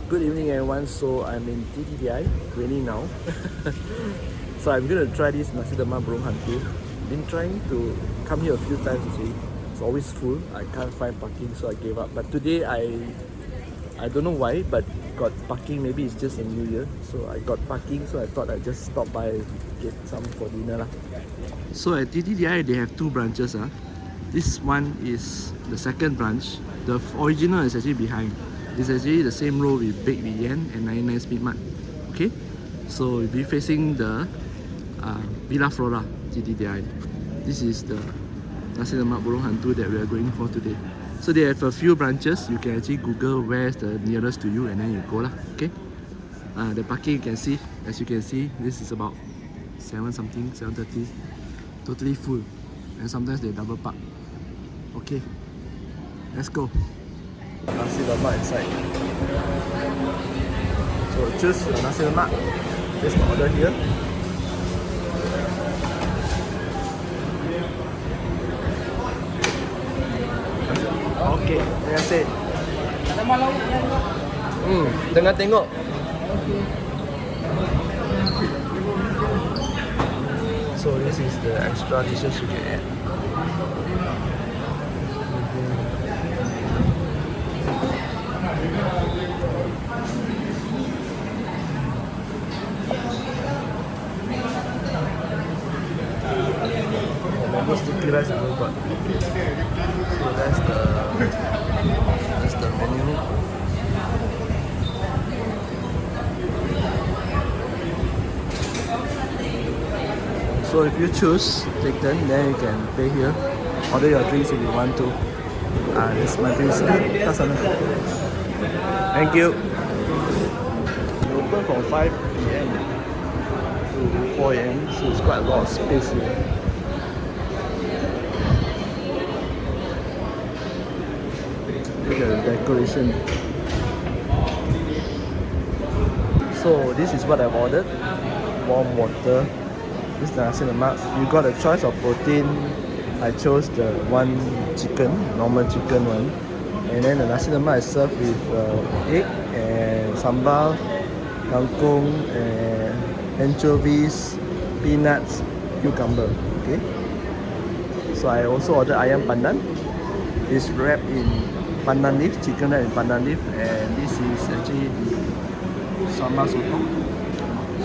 Good evening everyone, so I'm in TTDI, raining now. So I'm going to try this Nasi Lemak Burung Hantu. Been trying to come here a few times actually. It's always full, I can't find parking so I gave up. But today I don't know why, but got parking, maybe it's just a new year. So I got parking, so I thought I'd just stop by and get some for dinner lah. So at TTDI they have two branches. This one is the second branch. The original is actually behind. It's actually the same row with Baked with Yen and 99 Speed Mart. Okay, so we'll be facing the Villa Flora TTDI. This is the Nasi Lemak Burung Hantu that we are going for today. So they have a few branches. You can actually Google where's the nearest to you and then you go lah. Okay. The parking you can see, as you can see, this is about 7:30, totally full, and sometimes they double park. Okay, let's go. Nasi lemak inside. So choose your nasi lemak. Just order here. Okay, terima kasih. Tengah tengok. So this is the extra dishes you can add. Mango sticky rice also got. So that's the menu. So if you choose take turn, then you can pay here. Order your drinks if you want to. This my drinks. Thank you. We open from 5 PM to 4 AM, so it's quite a lot of space here. Look at the decoration. So this is what I've ordered. Warm water. This is the nasi lemak. You got a choice of protein. I chose the one chicken, normal chicken one. And then the nasi lemak is served with egg and sambal, kangkung, and anchovies, peanuts, cucumber. Okay. So I also ordered ayam pandan. It's wrapped in pandan leaf, chicken wrapped in pandan leaf, and this is actually the sambal sotong,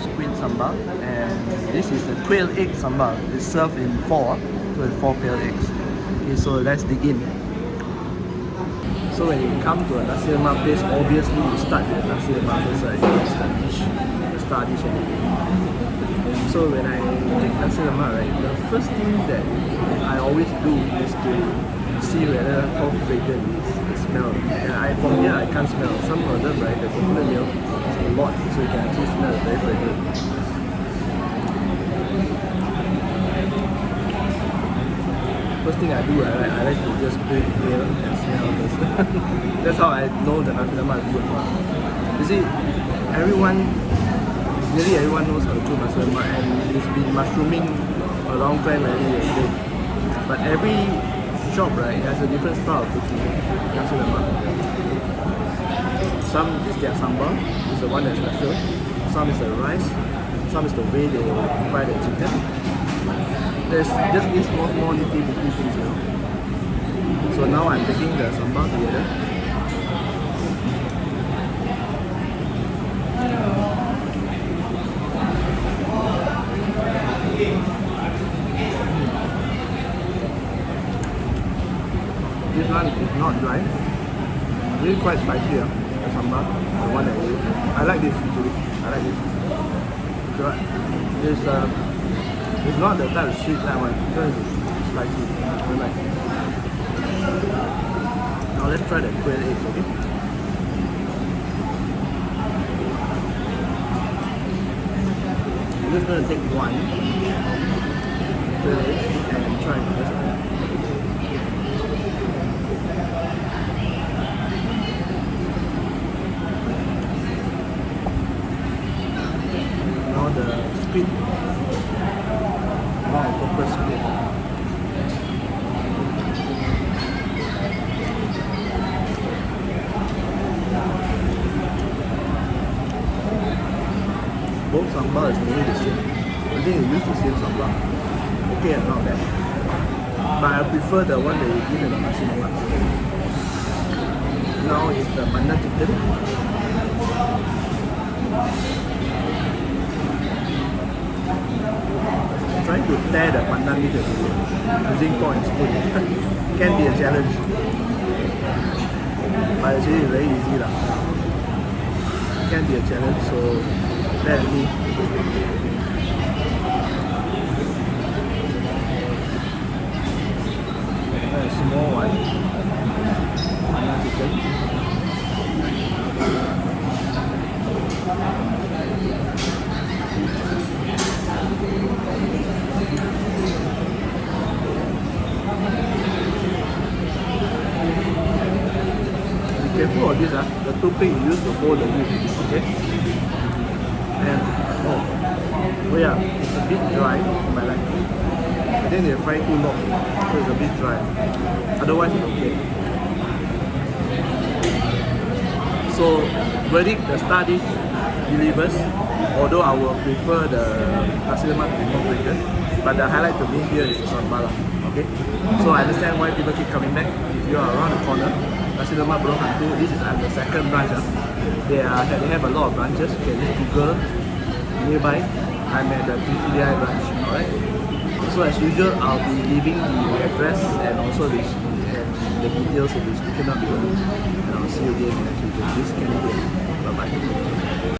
squid sambal, and this is the quail egg sambal. It's served in 4 quail eggs. Okay, so let's dig in. So when you come to a nasi lemak place, obviously you start with nasi lemak first, right? It's the dish, the star dish and everything. So when I take nasi lemak, right, the first thing that I always do is to see whether how fragrant it is, the smell. And from here I can't smell. Some of them, right, the coconut milk is a lot, so you can actually smell it very fragrant. First thing I do, I like to just put it here and smell this. That's how I know the nasi lemak is good. You see, nearly everyone knows how to cook nasi lemak, and it's been mushrooming around time already. But every shop, right, has a different style of cooking nasi lemak. Some is their sambal, is the one that's special. Some is the rice. Some is the way they fry the chicken. There's just these small nitty-gritty things, you know. So now I'm taking the sambal together. This one is not dry. Really quite spicy, the sambal. The one that I use. I like this actually. I like this. It's not the type of sweet that one. It's spicy. I like it. Now let's try the quail eggs, okay? I'm just going to take one quail egg and try it. Now the squid. Purple squid. both sambal is nearly the same. I think you use the same sambal. Okay, not bad. But I prefer the one that you give in the Nasi Lemak. Now is the pandan chicken. Trying to tear the pandan leaf using fork and spoon can be a challenge. But actually it's very easy lah. Can be a challenge, so let me. A small one. Pandan chicken. Be careful of this, the toothpick you use to hold the meat, okay? And oh yeah, it's a bit dry in my liking. I think they fry too long, so it's a bit dry. Otherwise it's okay. So verdict, the star dish delivers, although I will prefer the Nasi Lemak to be more fragrant, but the highlight to me here is the sambal. Okay? So I understand why people keep coming back. If you are around the corner, Nasi Lemak Burung Hantu, this is at the second branch. They have a lot of branches. You can just Google nearby. I'm at the TTDI branch. Alright? So as usual, I'll be leaving the address and also the details in the description down below. And I'll see you again next week. This can be. Bye bye.